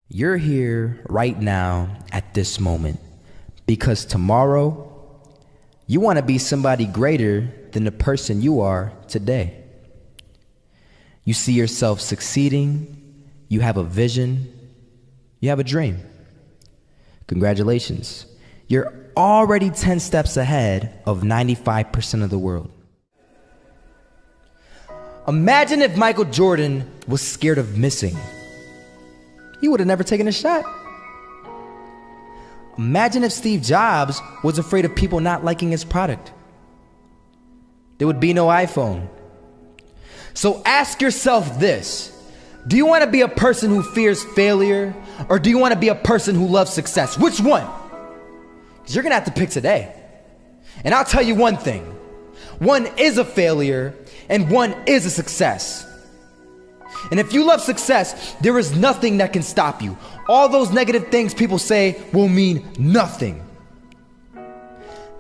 You're here right now at this moment because tomorrow you want to be somebody greater than the person you are today. You see yourself succeeding, you have a vision, you have a dream. Congratulations. You're already 10 steps ahead of 95% of the world. Imagine if Michael Jordan was scared of missing. He would have never taken a shot. Imagine if Steve Jobs was afraid of people not liking his product. There would be no iPhone. So ask yourself this: do you want to be a person who fears failure, or do you want to be a person who loves success? Which one? Because you're going to have to pick today. And I'll tell you one thing: one is a failure and one is a success. And if you love success, there is nothing that can stop you. All those negative things people say will mean nothing.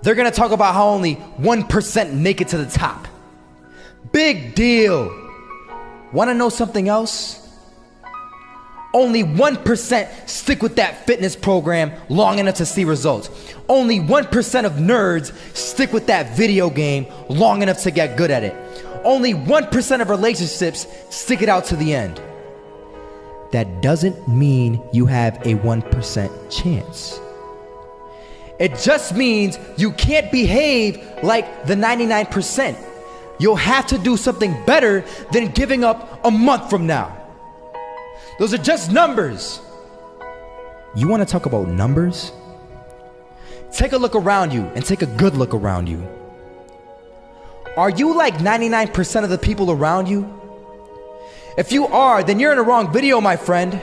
They're gonna talk about how only 1% make it to the top. Big deal. Wanna know something else? Only 1% stick with that fitness program long enough to see results. Only 1% of nerds stick with that video game long enough to get good at it. Only 1% of relationships stick it out to the end. That doesn't mean you have a 1% chance. It just means you can't behave like the 99%. You'll have to do something better than giving up a month from now. Those are just numbers. You want to talk about numbers? Take a look around you and take a good look around you. Are you like 99% of the people around you? If you are, then you're in the wrong video, my friend.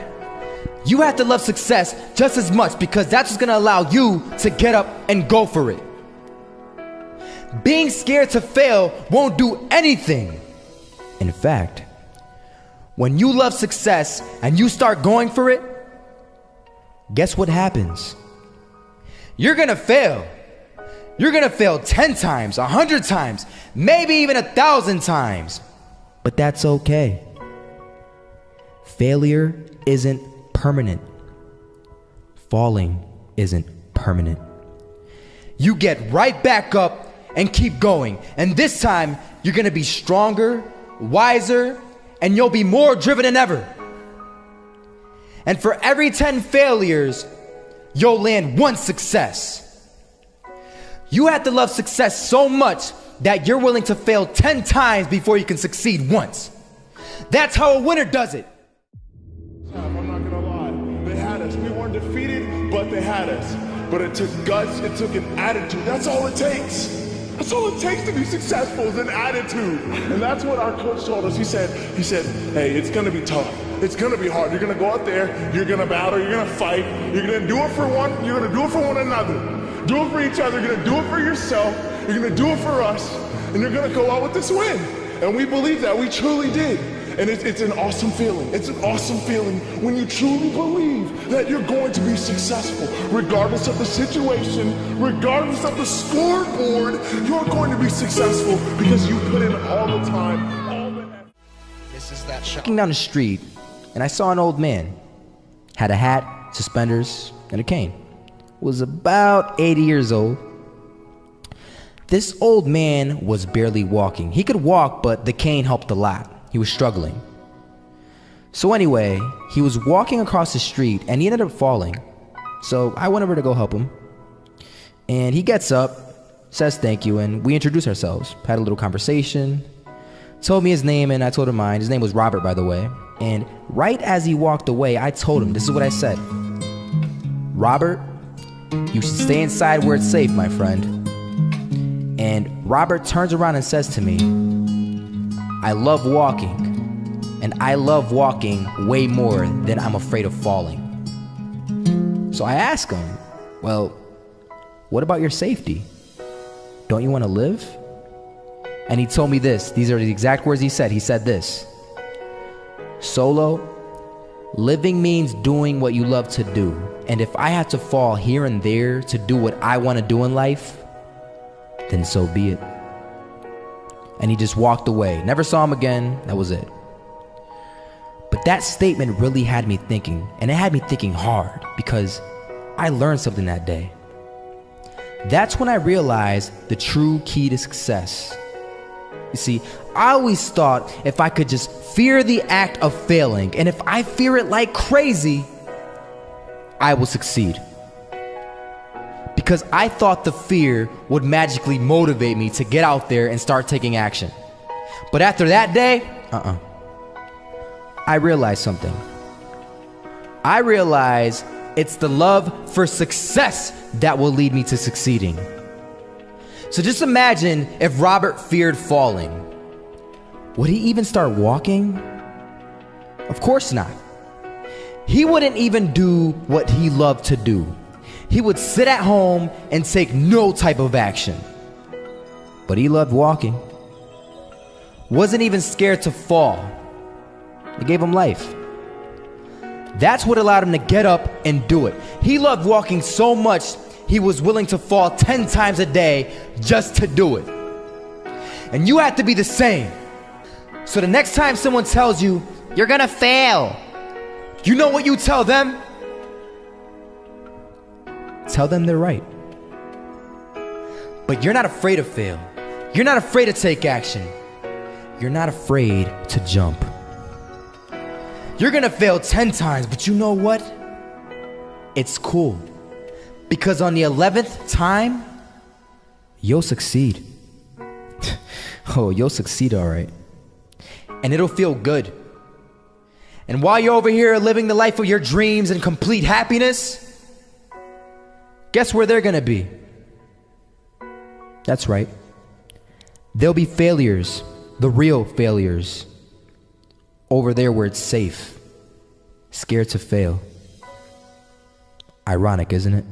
You have to love success just as much because that's what's gonna allow you to get up and go for it. Being scared to fail won't do anything. In fact, when you love success and you start going for it, guess what happens? You're gonna fail. You're gonna fail 10 times, 100 times, maybe even 1,000 times. But that's okay. Failure isn't permanent. Falling isn't permanent. You get right back up and keep going. And this time, you're gonna be stronger, wiser, and you'll be more driven than ever. And for every 10 failures, you'll land one success. You have to love success so much that you're willing to fail 10 times before you can succeed once. That's how a winner does it. I'm not gonna lie, they had us. We weren't defeated, but they had us. But it took guts, it took an attitude. That's all it takes. That's all it takes to be successful is an attitude. And that's what our coach told us. He said, hey, it's gonna be tough. It's gonna be hard. You're gonna go out there, you're gonna battle, you're gonna fight, you're gonna do it for one, you're gonna do it for one another. Do it for each other, you're gonna do it for yourself, you're gonna do it for us, and you're gonna go out with this win. And we believe that, we truly did. And it's an awesome feeling. It's an awesome feeling when you truly believe that you're going to be successful. Regardless of the situation, regardless of the scoreboard, you're going to be successful because you put in all the time, all the effort. This is that shot. Walking down the street, and I saw an old man. Had a hat, suspenders, and a cane. Was about 80 years old. This old man was barely walking. He could walk, but the cane helped a lot. He was struggling. So anyway, he was walking across the street and he ended up falling. So I went over to go help him. And he gets up, says thank you, and we introduced ourselves. Had a little conversation. Told me his name and I told him mine. His name was Robert, by the way. And right as he walked away, I told him, this is what I said: Robert, you should stay inside where it's safe, my friend. And Robert turns around and says to me, I love walking, and I love walking way more than I'm afraid of falling. So I ask him, well, what about your safety? Don't you want to live? And he told me this. These are the exact words he said. He said this: Solo, living means doing what you love to do. And if I have to fall here and there to do what I want to do in life, then so be it. And he just walked away. Never saw him again. That was it. But But that statement really had me thinking, and it had me thinking hard because I learned something that day. That's when I realized the true key to success. You see, I always thought if I could just fear the act of failing, and if I fear it like crazy, I will succeed. Because I thought the fear would magically motivate me to get out there and start taking action. But after that day, I realized something. I realized it's the love for success that will lead me to succeeding. So just imagine if Robert feared falling. Would he even start walking? Of course not. He wouldn't even do what he loved to do. He would sit at home and take no type of action. But he loved walking. Wasn't even scared to fall. It gave him life. That's what allowed him to get up and do it. He loved walking so much, he was willing to fall 10 times a day just to do it. And you have to be the same. So the next time someone tells you, you're gonna fail, you know what you tell them? Tell them they're right. But you're not afraid to fail. You're not afraid to take action. You're not afraid to jump. You're gonna fail 10 times, but you know what? It's cool. Because on the 11th time, you'll succeed. Oh, you'll succeed, all right. And it'll feel good. And while you're over here living the life of your dreams and complete happiness, guess where they're gonna be? That's right. They'll be failures, the real failures. Over there where it's safe, scared to fail. Ironic, isn't it?